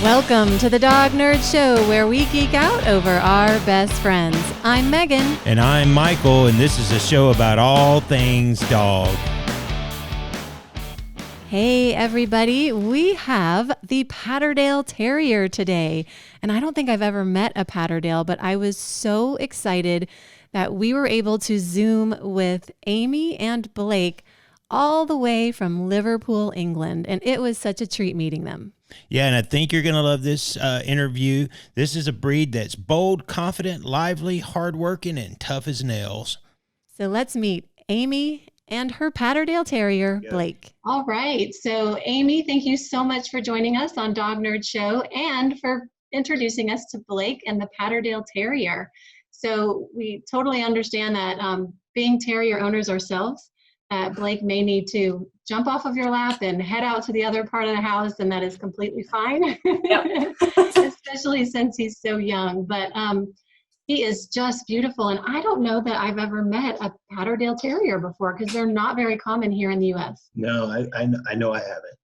Welcome to the Dog Nerd Show, where we geek out over our best friends. I'm Megan. And I'm Michael, and this is a show about all things dog. Hey, everybody. We have the Patterdale Terrier today. And I don't think I've ever met a Patterdale, but I was so excited that we were able to Zoom with Amy and Blake all the way from Liverpool, England. And it was such a treat meeting them. Yeah, and I think you're going to love this interview. This is a breed that's bold, confident, lively, hardworking, and tough as nails. So let's meet Amy and her Patterdale Terrier, Blake. All right. So Amy, thank you so much for joining us on Dog Nerd Show and for introducing us to Blake and the Patterdale Terrier. So we totally understand that being terrier owners ourselves, Blake may need to jump off of your lap and head out to the other part of the house, and that is completely fine, especially since he's so young. But he is just beautiful, and I don't know that I've ever met a Patterdale Terrier before because they're not very common here in the U.S. No, I know I haven't.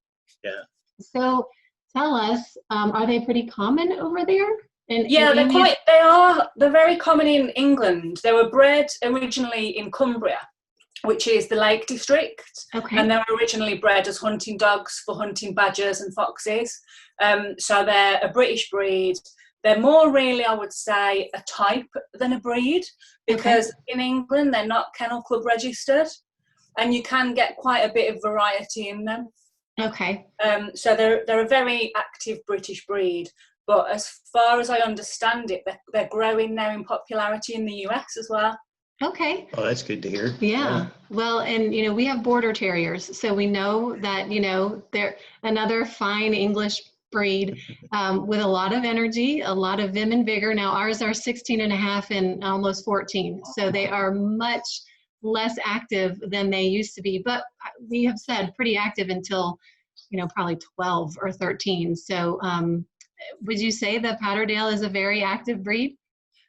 Yeah. So tell us, are they pretty common over there? They're very common in England. They were bred originally in Cumbria, which is the Lake District. Okay. And they were originally bred as hunting dogs for hunting badgers and foxes. So they're a British breed. They're more really, I would say, a type than a breed, because in England they're not Kennel Club registered, and you can get quite a bit of variety in them. Okay. So they're a very active British breed. But as far as I understand it, they're growing now in popularity in the US as well. Okay. Oh, that's good to hear. Yeah. Well, and, we have border terriers. So we know that, they're another fine English breed with a lot of energy, a lot of vim and vigor. Now, ours are 16 and a half and almost 14. So they are much less active than they used to be. But we have said pretty active until, probably 12 or 13. So would you say the Patterdale is a very active breed?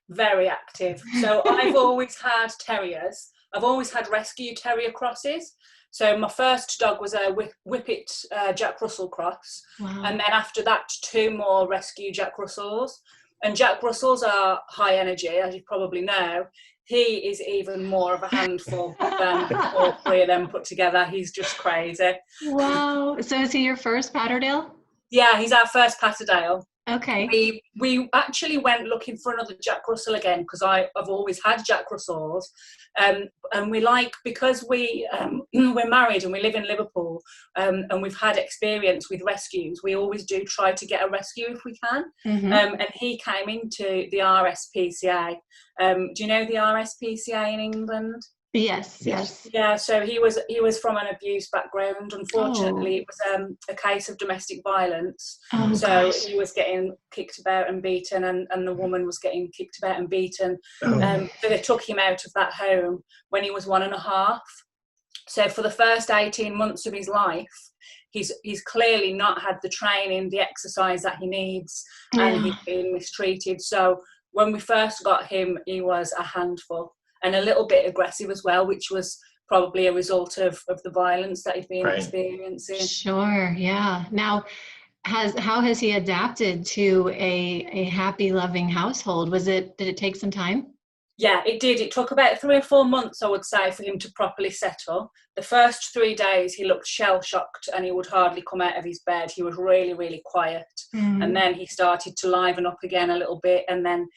Very active. So I've always had terriers. I've always had rescue terrier crosses. So my first dog was a Whippet Jack Russell cross. Wow. And then after that, 2 more rescue Jack Russells. And Jack Russells are high energy, as you probably know. He is even more of a handful than all 3 of them put together. He's just crazy. Wow. So is he your first Patterdale? Yeah, he's our first Patterdale. Okay. We actually went looking for another Jack Russell again, because I've always had Jack Russells, and we because we're married and we live in Liverpool, and we've had experience with rescues. We always do try to get a rescue if we can. Mm-hmm. And he came into the RSPCA. Do you know the RSPCA in England? Yes. Yeah, so he was from an abuse background. Unfortunately, It was a case of domestic violence. Oh, so gosh. he was getting kicked about and beaten, and the woman was getting kicked about and beaten. So they took him out of that home when he was 1.5. So for the first 18 months of his life, he's clearly not had the training, the exercise that he needs, and he's been mistreated. So when we first got him, he was a handful. And a little bit aggressive as well, which was probably a result of the violence that he'd been experiencing. Sure, yeah. Now, how has he adapted to a happy, loving household? Did it take some time? Yeah, it did. It took about 3 or 4 months, I would say, for him to properly settle. The first 3 days, he looked shell-shocked and he would hardly come out of his bed. He was really, really quiet. Mm-hmm. And then he started to liven up again a little bit. And then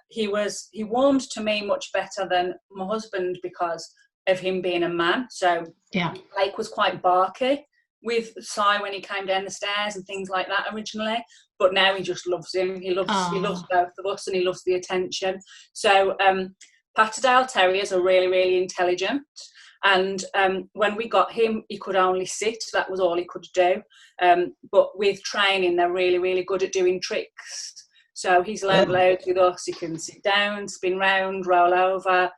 he warmed to me much better than my husband because of him being a man. So Blake was quite barky with Si when he came down the stairs and things like that originally, but now he just loves him. He loves both of us, and he loves the attention. So Patterdale Terriers are really, really intelligent, and when we got him, he could only sit. That was all he could do. But with training, they're really, really good at doing tricks. So he's learned loads with us. He can sit down, spin round, roll over,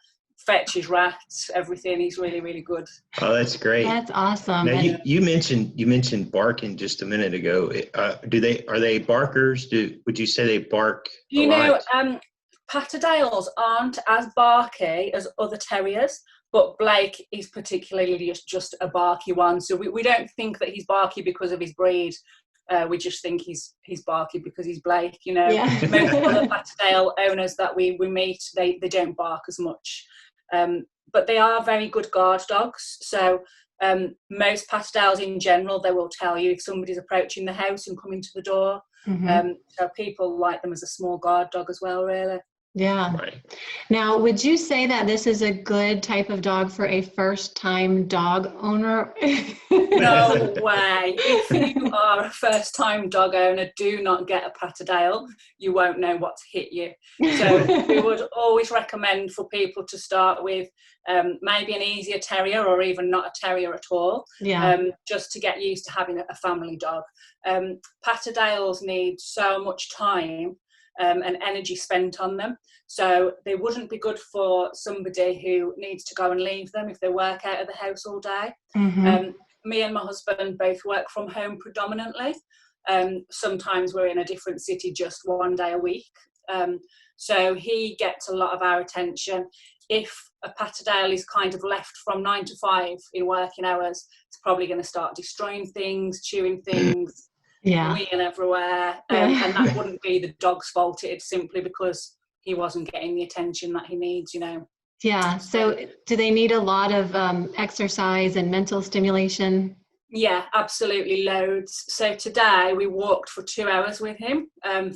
fetch his rats, everything. He's really, really good. Oh, that's great. That's awesome. Now you mentioned barking just a minute ago. Are they barkers? Would you say they bark a lot? Patterdales aren't as barky as other terriers, but Blake is particularly just a barky one. So we don't think that he's barky because of his breed. We just think he's barky because he's Blake, you know. Yeah. Most other Patterdale owners that we meet, they don't bark as much. But they are very good guard dogs. So most Patterdales in general, they will tell you if somebody's approaching the house and coming to the door. So people like them as a small guard dog as well, really. Yeah. Right. Now, would you say that this is a good type of dog for a first-time dog owner? No way. If you are a first-time dog owner, do not get a Patterdale. You won't know what to hit you. So we would always recommend for people to start with maybe an easier terrier or even not a terrier at all, Yeah. just to get used to having a family dog. Patterdales need so much time and energy spent on them. So they wouldn't be good for somebody who needs to go and leave them if they work out of the house all day. Me and my husband both work from home predominantly. Sometimes we're in a different city just one day a week. So he gets a lot of our attention. If a Patterdale is kind of left from 9 to 5 in working hours, it's probably going to start destroying things, chewing things, weeing everywhere, and that wouldn't be the dog's fault. It's simply because he wasn't getting the attention that he needs, you know. Yeah. So do they need a lot of exercise and mental stimulation? Yeah, absolutely, loads. So today we walked for 2 hours with him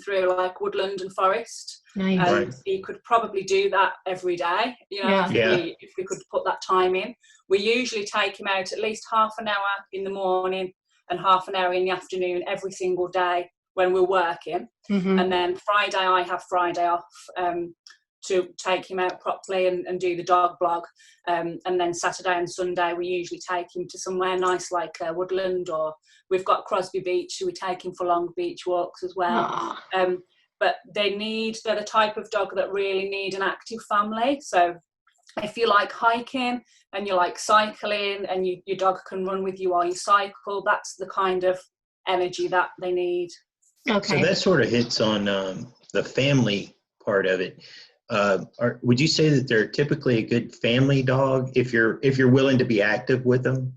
through like woodland and forest. Nice. And he could probably do that every day, you know, if we could put that time in. We usually take him out at least half an hour in the morning and half an hour in the afternoon every single day when we're working. And then Friday, I have Friday off to take him out properly and do the dog blog. And then Saturday and Sunday, we usually take him to somewhere nice like woodland, or we've got Crosby Beach, so we take him for long beach walks as well. But they're the type of dog that really need an active family. So if you like hiking and you like cycling and your dog can run with you while you cycle, that's the kind of energy that they need. Okay. So that sort of hits on the family part of it. Would you say that they're typically a good family dog if you're willing to be active with them?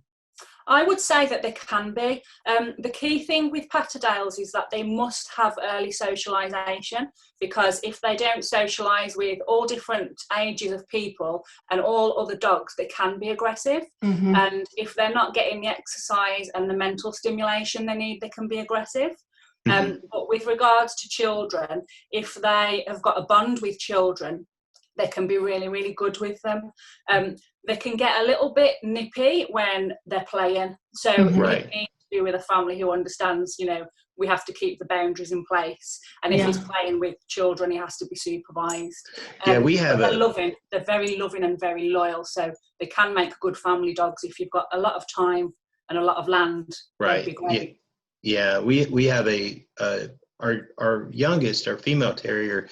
I would say that they can be. The key thing with Patterdales is that they must have early socialisation, because if they don't socialise with all different ages of people and all other dogs, they can be aggressive. And if they're not getting the exercise and the mental stimulation they need, they can be aggressive. But with regards to children, if they have got a bond with children, they can be really, really good with them. They can get a little bit nippy when they're playing. So it needs to be with a family who understands, you know, we have to keep the boundaries in place. And if he's playing with children, he has to be supervised. We have they're very loving and very loyal. So they can make good family dogs if you've got a lot of time and a lot of land. That'd be great. Yeah, we have our youngest, our female terrier.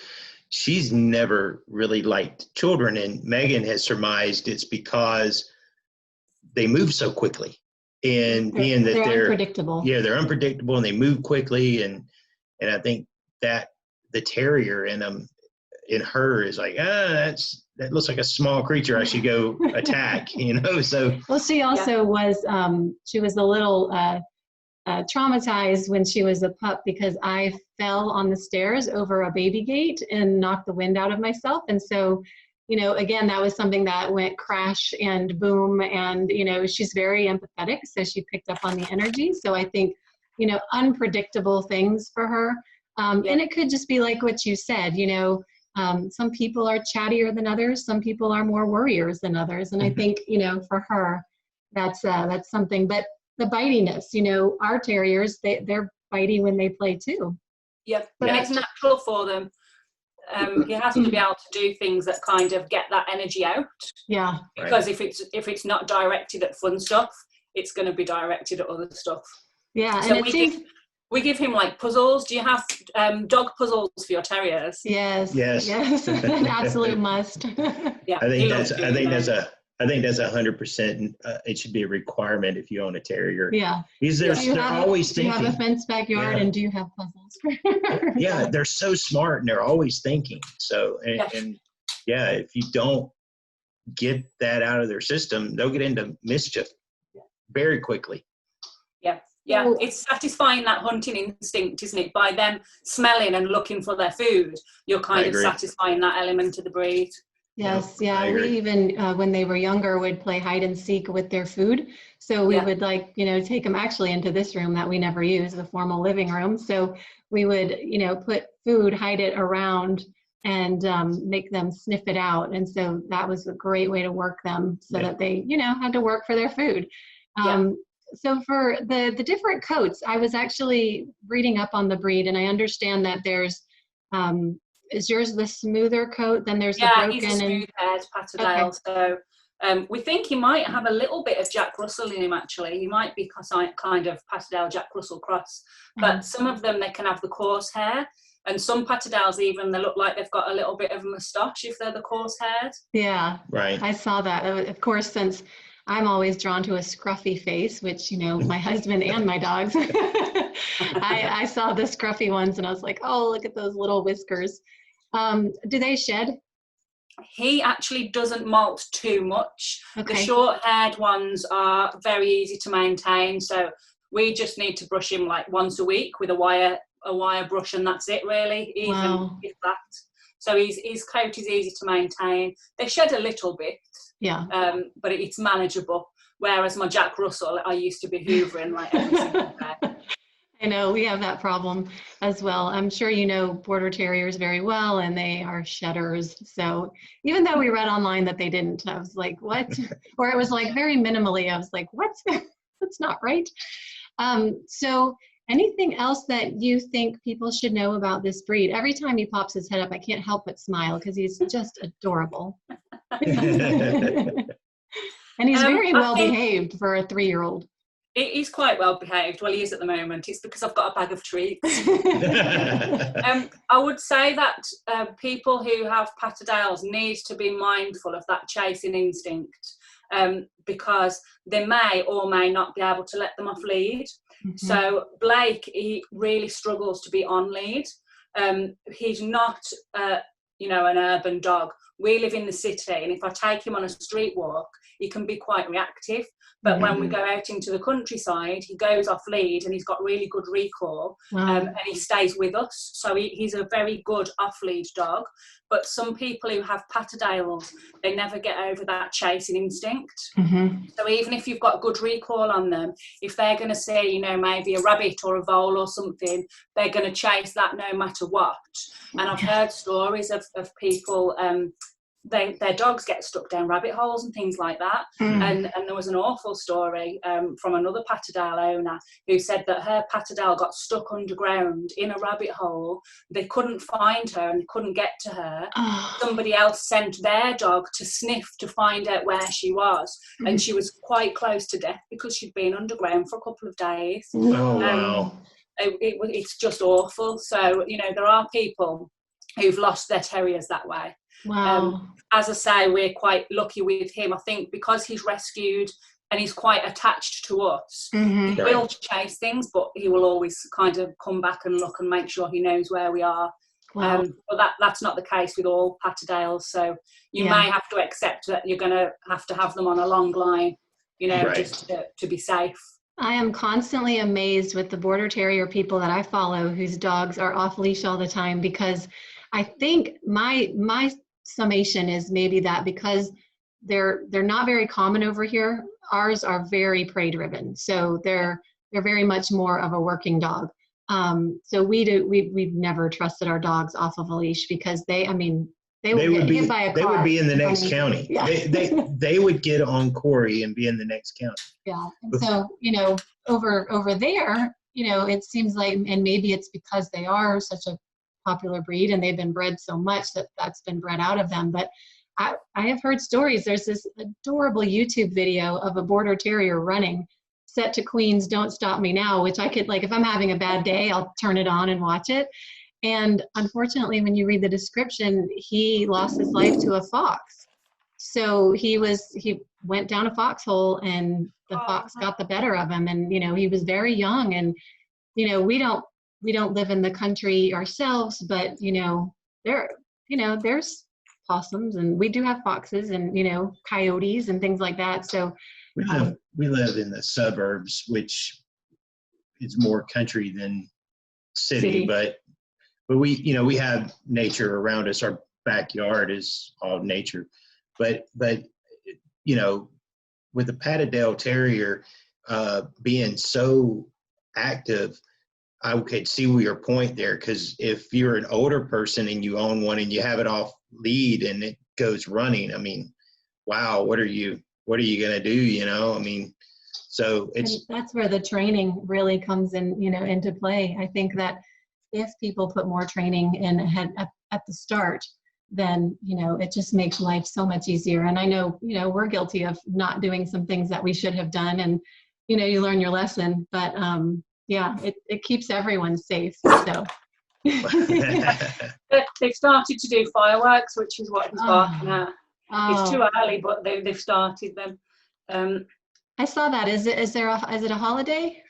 She's never really liked children, and Megan has surmised it's because they move so quickly, and being that they're unpredictable. Yeah, they're unpredictable and they move quickly, and I think that the terrier in her is like, that looks like a small creature. I should go attack, you know. So well, she also was she was a little traumatized when she was a pup, because I fell on the stairs over a baby gate and knocked the wind out of myself. And so, you know, again, that was something that went crash and boom. And, you know, she's very empathetic, so she picked up on the energy. So I think, you know, unpredictable things for her. And it could just be like what you said, you know, some people are chattier than others. Some people are more worriers than others. And I think, you know, for her, that's something. But the bitiness, you know, our terriers, they're bitey when they play too. Yep, but it's natural for them. You have to be able to do things that kind of get that energy out. Yeah. Because if it's not directed at fun stuff, it's going to be directed at other stuff. Yeah, so we give him like puzzles. Do you have dog puzzles for your terriers? Yes. An absolute must. Yeah, I think that's 100%. It should be a requirement if you own a terrier. Yeah. Because they're always thinking. Do you have a fenced backyard and do you have puzzles? Yeah, they're so smart and they're always thinking. So, and if you don't get that out of their system, they'll get into mischief very quickly. Yeah, Yeah, So- it's satisfying that hunting instinct, isn't it? By them smelling and looking for their food, you're kind of agree. satisfying that element of the breed. Yes, Yep, I yeah. We agree. even, when they were younger, would play hide and seek with their food. So we Yeah. would like, take them actually into this room that we never use, the formal living room. So we would, put food, hide it around, and make them sniff it out. And so that was a great way to work them so Yeah. that they, had to work for their food. Yeah. So for the different coats, I was actually reading up on the breed, and I understand that there's, is yours the smoother coat? Then there's the Yeah, broken he's a and smooth-haired Patterdale. So we think he might have a little bit of Jack Russell in him, actually. He might be kind of Patterdale Jack Russell cross. But some of them, they can have the coarse hair. And some Patterdales even, they look like they've got a little bit of a moustache if they're the coarse haired. yeah, Right. I saw that. Of course, since I'm always drawn to a scruffy face, which, my husband and my dogs, I saw the scruffy ones and I was like, oh, look at those little whiskers. Do they shed? He actually doesn't molt too much. Okay. The short-haired ones are very easy to maintain, so we just need to brush him like once a week with a wire brush, and that's it really, even Wow. if that. So his coat is easy to maintain. They shed a little bit, Yeah. but it's manageable. Whereas my Jack Russell, I used to be hoovering like every single day. I know we have that problem as well. I'm sure you know Border Terriers very well, and they are shedders. So even though we read online that they didn't, I was like, what? Or it was like very minimally. I was like, what? That's not right. So anything else that you think people should know about this breed? Every time he pops his head up, I can't help but smile because he's just adorable. And he's very well behaved for a 3-year-old. He's quite well behaved. Well, he is at the moment. It's because I've got a bag of treats. I would say that people who have Patterdales need to be mindful of that chasing instinct, because they may or may not be able to let them off lead. Mm-hmm. So Blake, he really struggles to be on lead. He's not, an urban dog. We live in the city, and if I take him on a street walk, he can be quite reactive. But when we go out into the countryside, he goes off lead and he's got really good recall. Wow. And he stays with us. So he's a very good off-lead dog. But some people who have Patterdales, they never get over that chasing instinct. Mm-hmm. So even if you've got good recall on them, if they're going to see, maybe a rabbit or a vole or something, they're going to chase that no matter what. And I've heard stories of people, their dogs get stuck down rabbit holes and things like that. And there was an awful story from another Patterdale owner who said that her Patterdale got stuck underground in a rabbit hole. They couldn't find her and they couldn't get to her. Somebody else sent their dog to sniff to find out where she was, and she was quite close to death because she'd been underground for a couple of days. Oh, wow. It's just awful. So, there are people who've lost their terriers that way. Wow. As I say, we're quite lucky with him. I think because he's rescued and he's quite attached to us, Mm-hmm. he will chase things, but he will always kind of come back and look and make sure he knows where we are. Wow. But that's not the case with all Patterdales. So you may have to accept that you're going to have them on a long line, just to be safe. I am constantly amazed with the Border Terrier people that I follow whose dogs are off leash all the time, because I think my summation is maybe that because they're not very common over here, ours are very prey driven. So they're very much more of a working dog. So we've never trusted our dogs off of a leash because they would get hit by a car. They would be in the next county. Yeah. They would get on Corey and be in the next county. Yeah. And so, over there, it seems like, and maybe it's because they are such a popular breed and they've been bred so much that's been bred out of them. But I have heard stories. There's this adorable YouTube video of a Border Terrier running set to Queen's Don't Stop Me Now, which I could, like, if I'm having a bad day, I'll turn it on and watch it. And unfortunately, when you read the description, he lost his life to a fox. So he went down a foxhole and the fox got the better of him. And, he was very young, and, we don't live in the country ourselves, but, there's possums, and we do have foxes and, coyotes and things like that. So we live in the suburbs, which it's more country than city. But we have nature around us. Our backyard is all nature. But with the Patterdale Terrier being so active, I could see your point there, because if you're an older person and you own one and you have it off lead and it goes running, I mean, wow, what are you going to do? I mean, so it's, and that's where the training really comes in, into play. I think that if people put more training in ahead at the start, then, it just makes life so much easier. And I know, we're guilty of not doing some things that we should have done, and, you learn your lesson, but, yeah, it keeps everyone safe. So they've started to do fireworks, which is what he's barking at. It's too early, but they've started them. I saw that. Is it a holiday?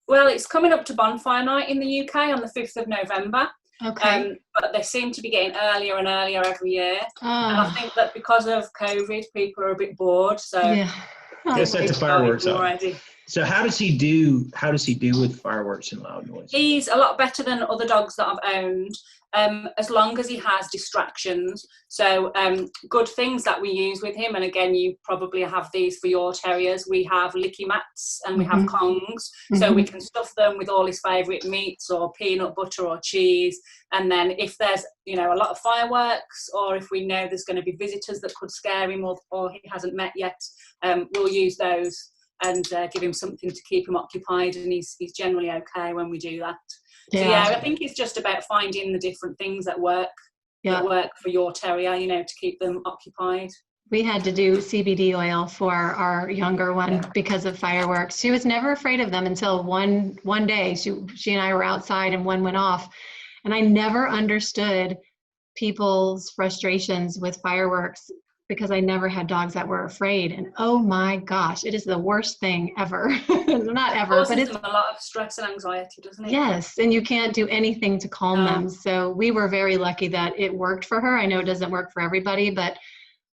Well, it's coming up to bonfire night in the UK on the 5th of November. Okay. But they seem to be getting earlier and earlier every year. And I think that because of COVID, people are a bit bored. So yeah. Go set the fireworks up. So how does he do with fireworks and loud noise? He's a lot better than other dogs that I've owned, as long as he has distractions. So good things that we use with him, and again, you probably have these for your terriers. We have licky mats and we have kongs, so we can stuff them with all his favourite meats or peanut butter or cheese. And then if there's a lot of fireworks, or if we know there's going to be visitors that could scare him or he hasn't met yet, we'll use those and give him something to keep him occupied, and he's generally okay when we do that. Yeah. So yeah, I think it's just about finding the different things that work for your terrier, to keep them occupied. We had to do CBD oil for our younger one because of fireworks. She was never afraid of them until one day. She and I were outside and one went off, and I never understood people's frustrations with fireworks, because I never had dogs that were afraid. And oh my gosh, it is the worst thing ever. Not ever, but it's a lot of stress and anxiety, doesn't it? Yes, and you can't do anything to calm them. So we were very lucky that it worked for her. I know it doesn't work for everybody, but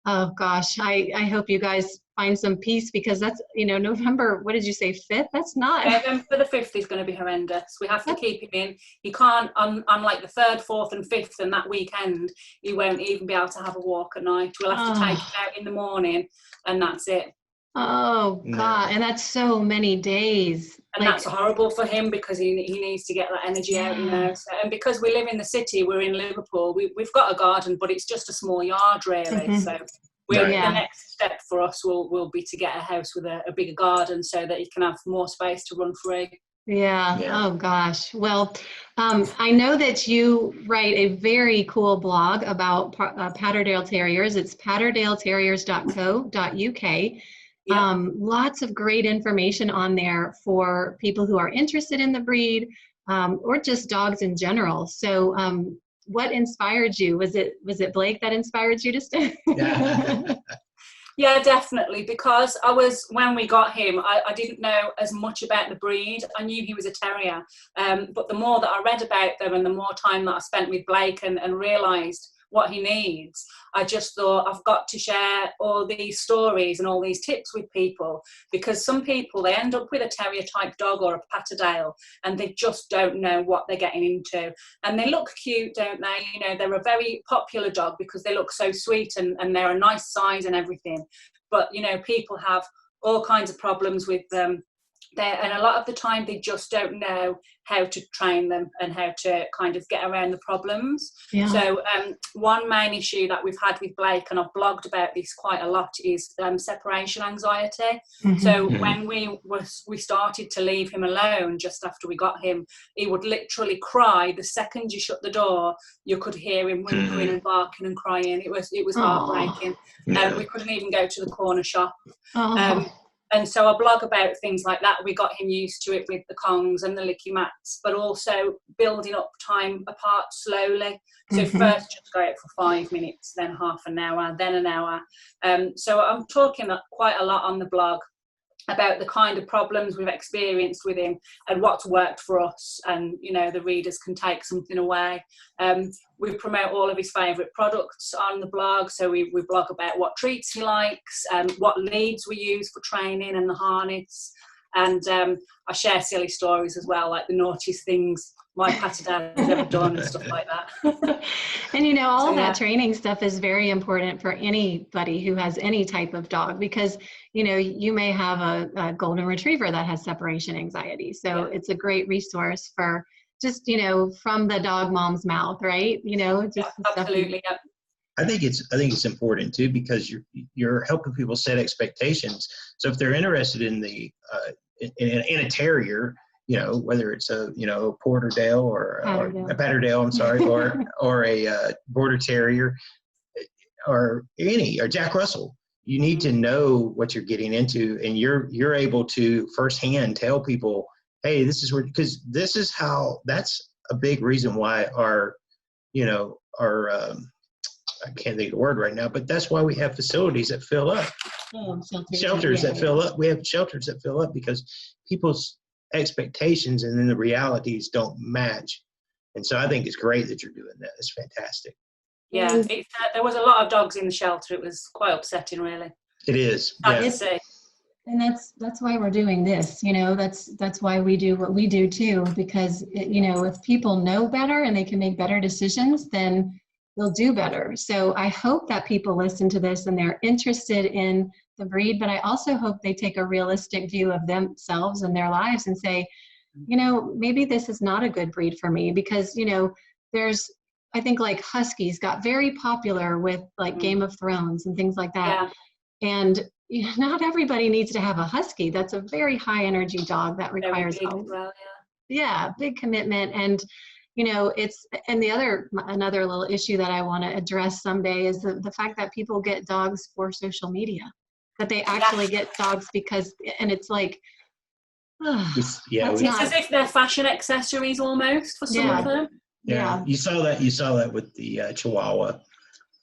oh gosh, I hope you guys find some peace, because that's, November, what did you say, 5th? That's not. November the 5th is going to be horrendous. We have to keep him in. He can't, on like the 3rd, 4th and 5th and that weekend, he won't even be able to have a walk at night. We'll have to take him out in the morning, and that's it. Oh God, and that's so many days. And that's horrible for him, because he needs to get that energy out, So, and because we live in the city, we're in Liverpool, we've got a garden, but it's just a small yard really. So the next step for us will be to get a house with a bigger garden, so that he can have more space to run free. Yeah. Oh gosh. Well, I know that you write a very cool blog about Patterdale Terriers. It's patterdaleterriers.co.uk. Lots of great information on there for people who are interested in the breed, or just dogs in general. So what inspired you? Was it Blake that inspired you to stay? Yeah, definitely, because when we got him, I didn't know as much about the breed. I knew he was a terrier, but the more that I read about them and the more time that I spent with Blake and realised what he needs, I just thought, I've got to share all these stories and all these tips with people, because some people, they end up with a terrier type dog or a Patterdale and they just don't know what they're getting into. And they look cute, don't they? They're a very popular dog because they look so sweet and they're a nice size and everything. But, people have all kinds of problems with them. And a lot of the time they just don't know how to train them and how to kind of get around the problems. Yeah. So one main issue that we've had with Blake, and I've blogged about this quite a lot, is separation anxiety. So when we started to leave him alone just after we got him, he would literally cry. The second you shut the door, you could hear him whimpering and barking and crying. It was heartbreaking. We couldn't even go to the corner shop. And so I blog about things like that. We got him used to it with the kongs and the licky mats, but also building up time apart slowly. So first just go out for 5 minutes, then half an hour, then an hour. So I'm talking quite a lot on the blog about the kind of problems we've experienced with him and what's worked for us, and the readers can take something away. We promote all of his favourite products on the blog, so we blog about what treats he likes, what leads we use for training and the harness, And I share silly stories as well, like the naughtiest things my Patterdale has ever done and stuff like that. And all So, that training stuff is very important for anybody who has any type of dog, because you may have a golden retriever that has separation anxiety. So it's a great resource for just from the dog mom's mouth, right? Just absolutely. Yeah. I think it's important too, because you're helping people set expectations. So if they're interested in the in a terrier, whether it's a Patterdale or a Patterdale, I'm sorry, or a Border Terrier, or Jack Russell, you need to know what you're getting into, and you're able to firsthand tell people, hey, this is where, because that's a big reason why our I can't think of the word right now, but that's why we have facilities that fill up. Shelters that fill up. We have shelters that fill up because people's expectations and then the realities don't match. And so I think it's great that you're doing that. It's fantastic. Yeah, there was a lot of dogs in the shelter. It was quite upsetting, really. It is. Sad to see. And that's why we're doing this. That's why we do what we do too, because if people know better and they can make better decisions, then they'll do better. So I hope that people listen to this and they're interested in the breed, but I also hope they take a realistic view of themselves and their lives and say, maybe this is not a good breed for me, because, there's, I think like Huskies got very popular with like Game of Thrones and things like that. Yeah. And not everybody needs to have a Husky. That's a very high energy dog that requires big commitment. And another little issue that I want to address someday is the fact that people get dogs for social media, that they actually get dogs and it's like, it's as if they're fashion accessories almost for some of them. Yeah. You saw that with the Chihuahua,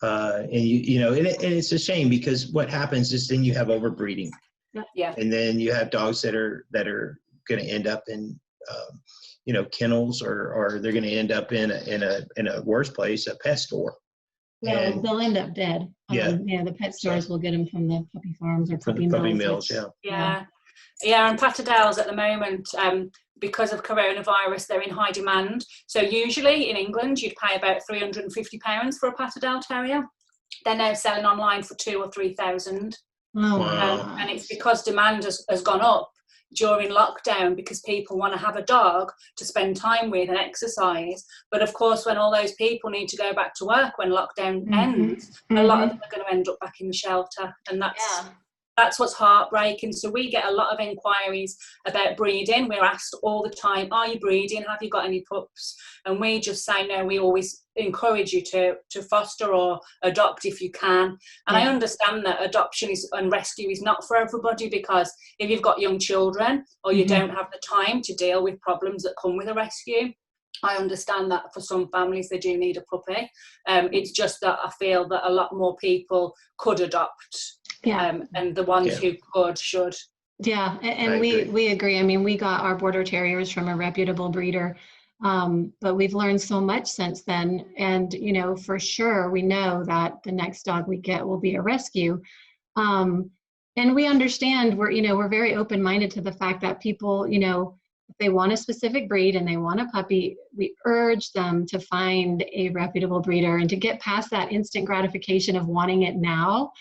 and and it's a shame, because what happens is then you have overbreeding, and then you have dogs that are going to end up in kennels, or they're going to end up in a worse place, a pet store. Well, and they'll end up dead. The pet stores will get them from the puppy farms or puppy mills. And Patterdales at the moment, because of coronavirus, they're in high demand. So usually in England, you'd pay about £350 for a Patterdale Terrier. They're now selling online for $2,000 or $3,000. Oh, wow. And it's because demand has gone up during lockdown, because people want to have a dog to spend time with and exercise. But of course, when all those people need to go back to work when lockdown ends, a lot of them are going to end up back in the shelter. And that's what's heartbreaking. So we get a lot of inquiries about breeding. We're asked all the time, are you breeding? Have you got any pups? And we just say, no, we always encourage you to foster or adopt if you can. And I understand that adoption and rescue is not for everybody, because if you've got young children or you don't have the time to deal with problems that come with a rescue, I understand that for some families they do need a puppy. It's just that I feel that a lot more people could adopt. And the ones who could should. Yeah, and we agree. I mean, we got our Border Terriers from a reputable breeder, but we've learned so much since then. And for sure, we know that the next dog we get will be a rescue. And we understand we're very open-minded to the fact that people, if they want a specific breed and they want a puppy, we urge them to find a reputable breeder and to get past that instant gratification of wanting it now.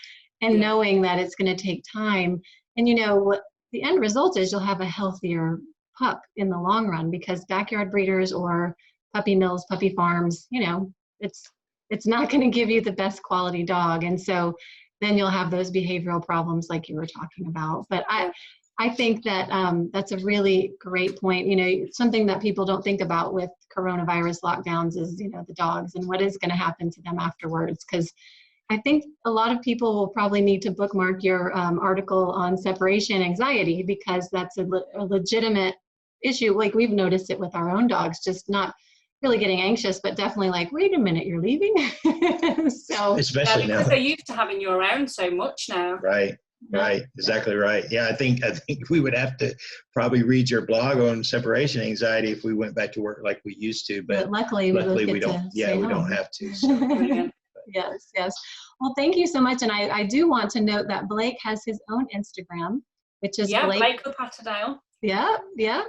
And knowing that it's going to take time. And what the end result is, you'll have a healthier pup in the long run, because backyard breeders or puppy mills, puppy farms, it's not going to give you the best quality dog. And so then you'll have those behavioral problems like you were talking about. But I think that that's a really great point. Something that people don't think about with coronavirus lockdowns is, the dogs and what is going to happen to them afterwards. Because I think a lot of people will probably need to bookmark your article on separation anxiety, because that's a legitimate issue. Like, we've noticed it with our own dogs, just not really getting anxious, but definitely like, wait a minute, you're leaving? So especially now, because they're used to having you around so much now. Right. Exactly right. Yeah, I think we would have to probably read your blog on separation anxiety if we went back to work like we used to. But luckily we don't. Yeah, we don't have to. So. Yes. Well, thank you so much. And I do want to note that Blake has his own Instagram, which is Yeah, Blake. Blake the Patterdale. Yeah,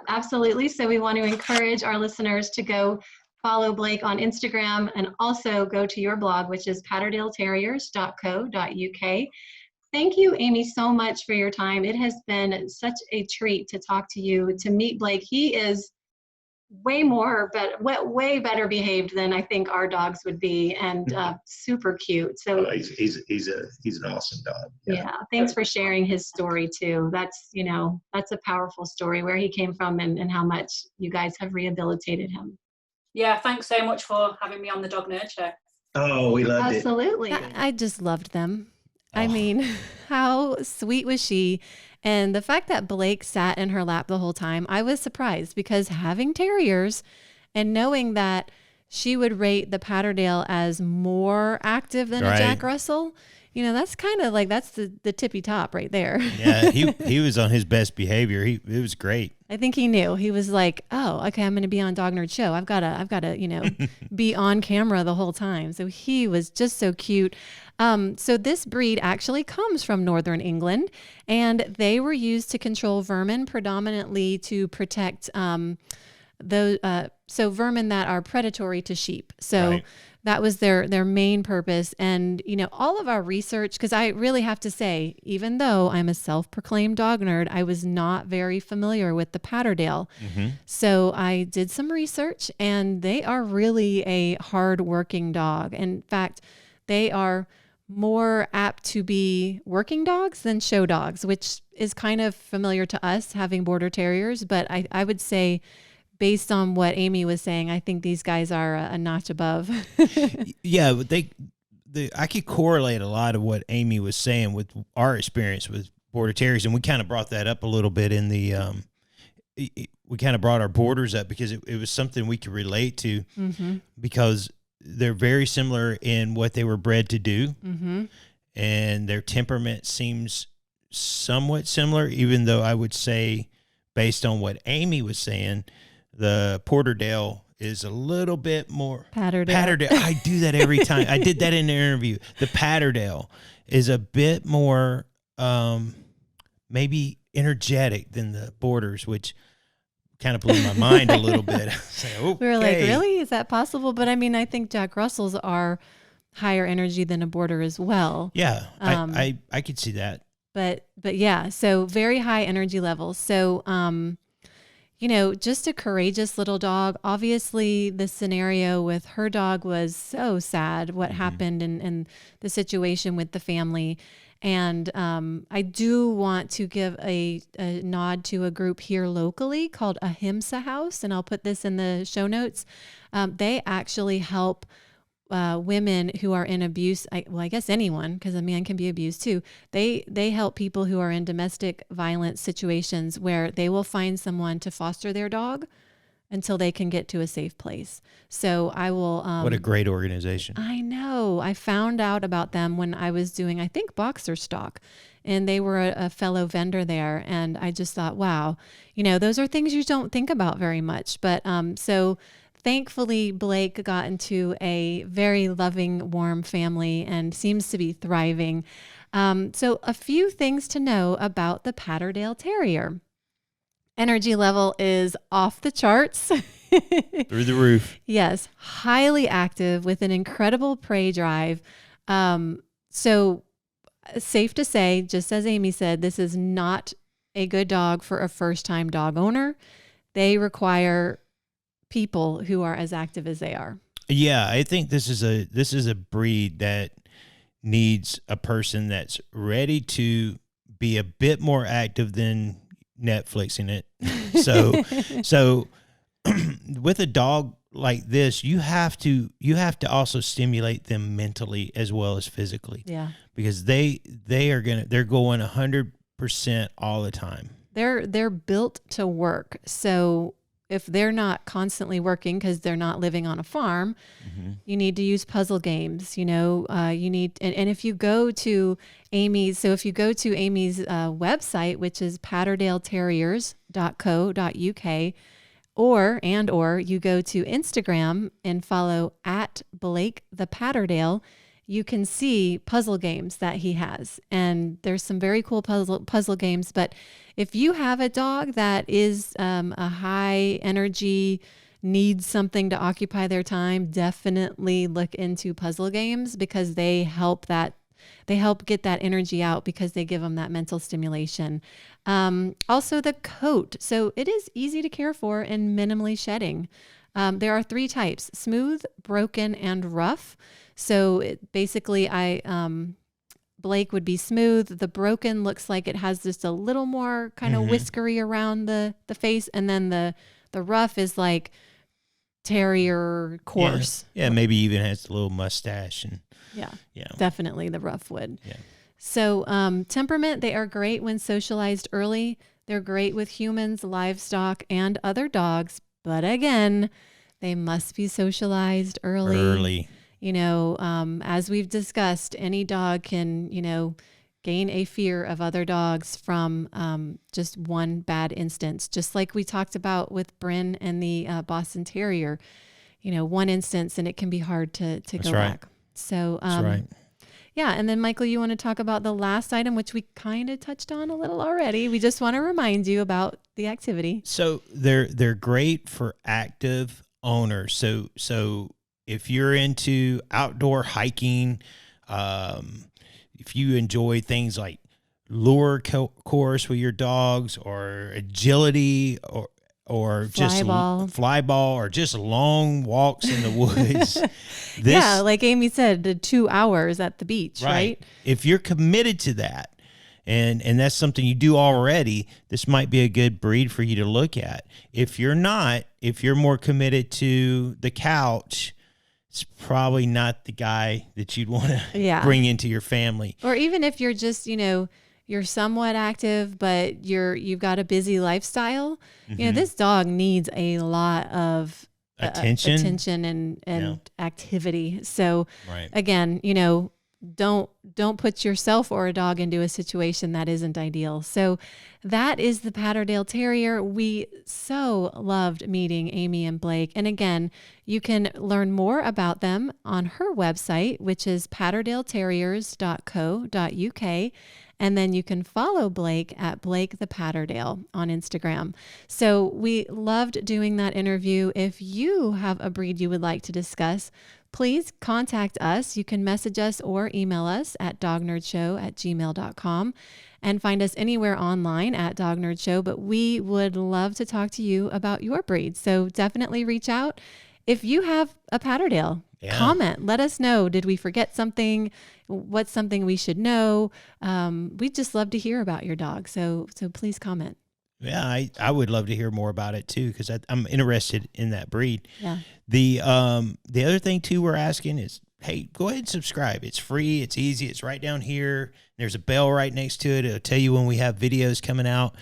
absolutely. So we want to encourage our listeners to go follow Blake on Instagram and also go to your blog, which is patterdaleterriers.co.uk. Thank you, Amy, so much for your time. It has been such a treat to talk to you, to meet Blake. He is way better behaved than I think our dogs would be, and super cute. So he's an awesome dog. Yeah, thanks for sharing his story too. That's a powerful story, where he came from and how much you guys have rehabilitated him. Yeah, thanks so much for having me on the Dog Nerd Show. Oh, we loved it. Absolutely. I just loved them. Oh. I mean, how sweet was she? And the fact that Blake sat in her lap the whole time, I was surprised, because having terriers and knowing that she would rate the Patterdale as more active than a Jack Russell, that's kind of like, that's the tippy top right there. Yeah, he was on his best behavior. It was great. I think he knew. He was like, oh, okay, I'm going to be on Dog Nerd Show. I've got to, be on camera the whole time. So he was just so cute. So this breed actually comes from Northern England, and they were used to control vermin, predominantly to protect vermin that are predatory to sheep. So that was their main purpose. And, all of our research, because I really have to say, even though I'm a self-proclaimed dog nerd, I was not very familiar with the Patterdale. Mm-hmm. So I did some research, and they are really a hard-working dog. In fact, they are more apt to be working dogs than show dogs, which is kind of familiar to us having border terriers. But I would say, based on what Amy was saying, I think these guys are a notch above. Yeah, but I could correlate a lot of what Amy was saying with our experience with border terriers, and we kind of brought that up a little bit in the. We kind of brought our borders up because it was something we could relate to, Mm-hmm. because they're very similar in what they were bred to do, Mm-hmm. and their temperament seems somewhat similar, even though I would say, based on what Amy was saying, the Patterdale is a little bit more Patterdale. I do that every time. I did that in the interview. The Patterdale is a bit more maybe energetic than the borders, which kind of blew my mind a little bit. We were like, really? Is that possible? But I mean, I think Jack Russells are higher energy than a border as well. Yeah, I could see that. But yeah, so very high energy levels. So, just a courageous little dog. Obviously, the scenario with her dog was so sad, what happened in the situation with the family. And I do want to give a nod to a group here locally called Ahimsa House, and I'll put this in the show notes. They actually help women who are in abuse. I guess anyone, because a man can be abused too. They help people who are in domestic violence situations where they will find someone to foster their dog until they can get to a safe place. So I will. What a great organization. I know. I found out about them when I was doing, I think, Boxer Stock, and they were a fellow vendor there. And I just thought, wow, those are things you don't think about very much. But so thankfully, Blake got into a very loving, warm family and seems to be thriving. So a few things to know about the Patterdale Terrier. Energy level is off the charts. Through the roof. Yes, highly active with an incredible prey drive. So safe to say, just as Amy said, this is not a good dog for a first-time dog owner. They require people who are as active as they are. Yeah, I think this is a breed that needs a person that's ready to be a bit more active than Netflixing it. So with a dog like this, you have to also stimulate them mentally as well as physically. Yeah. Because they're going 100% all the time. They're built to work. So if they're not constantly working because they're not living on a farm, you need to use puzzle games. You need, and if you go to Amy's website, which is patterdaleterriers.co.uk, or you go to Instagram and follow @Blake the Patterdale, you can see puzzle games that he has. And there's some very cool puzzle games. But if you have a dog that is a high energy, needs something to occupy their time, definitely look into puzzle games, because they help get that energy out, because they give them that mental stimulation. Also the coat. So it is easy to care for and minimally shedding. There are 3 types: smooth, broken, and rough. So basically Blake would be smooth. The broken looks like it has just a little more kind of whiskery around the face. And then the rough is like terrier coarse. Yeah, maybe even has a little mustache. And yeah, definitely the rough would. Yeah. So temperament, they are great when socialized early. They're great with humans, livestock, and other dogs. But again, they must be socialized early. You know, as we've discussed, any dog can, gain a fear of other dogs from just one bad instance. Just like we talked about with Bryn and the Boston Terrier, one instance and it can be hard to go back. So, That's right. Yeah. And then Michael, you want to talk about the last item, which we kind of touched on a little already. We just want to remind you about the activity. So they're great for active owners. So if you're into outdoor hiking, if you enjoy things like lure course with your dogs, or agility, or just fly ball, or just long walks in the woods. Yeah, like Amy said, the 2 hours at the beach, right? If you're committed to that, and that's something you do already, this might be a good breed for you to look at. If you're not, if you're more committed to the couch, it's probably not the guy that you'd want to bring into your family. Or even if you're just, you're somewhat active, but you've got a busy lifestyle. This dog needs a lot of attention and activity. So again, don't put yourself or a dog into a situation that isn't ideal. So that is the Patterdale Terrier. We so loved meeting Amy and Blake. And again, you can learn more about them on her website, which is patterdaleterriers.co.uk. And then you can follow Blake at Blake the Patterdale on Instagram. So we loved doing that interview. If you have a breed you would like to discuss, please contact us. You can message us or email us at dognerdshow@gmail.com, and find us anywhere online at Dog Nerd Show. But we would love to talk to you about your breed. So definitely reach out. If you have a Patterdale, comment. Let us know. Did we forget something? What's something we should know? We'd just love to hear about your dog. So please comment. Yeah, I would love to hear more about it too, because I'm interested in that breed. Yeah. The other thing too we're asking is, hey, go ahead and subscribe. It's free. It's easy. It's right down here. There's a bell right next to it. It'll tell you when we have videos coming out.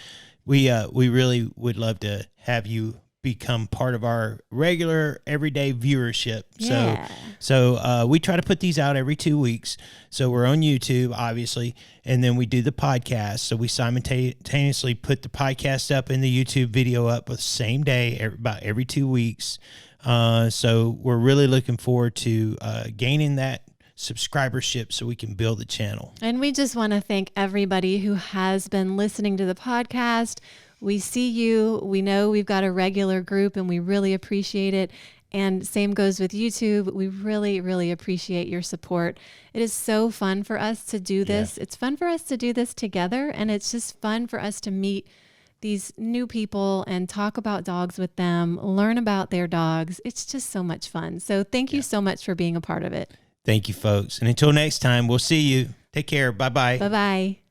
We really would love to have you become part of our regular everyday viewership. Yeah. So we try to put these out every 2 weeks. So we're on YouTube, obviously, and then we do the podcast. So we simultaneously put the podcast up and the YouTube video up the same day, about every 2 weeks. So we're really looking forward to gaining that subscribership so we can build the channel. And we just want to thank everybody who has been listening to the podcast. We see you. We know we've got a regular group and we really appreciate it. And same goes with YouTube. We really, really appreciate your support. It is so fun for us to do this. Yeah. It's fun for us to do this together. And it's just fun for us to meet these new people and talk about dogs with them, learn about their dogs. It's just so much fun. So thank you so much for being a part of it. Thank you, folks. And until next time, we'll see you. Take care. Bye-bye. Bye-bye.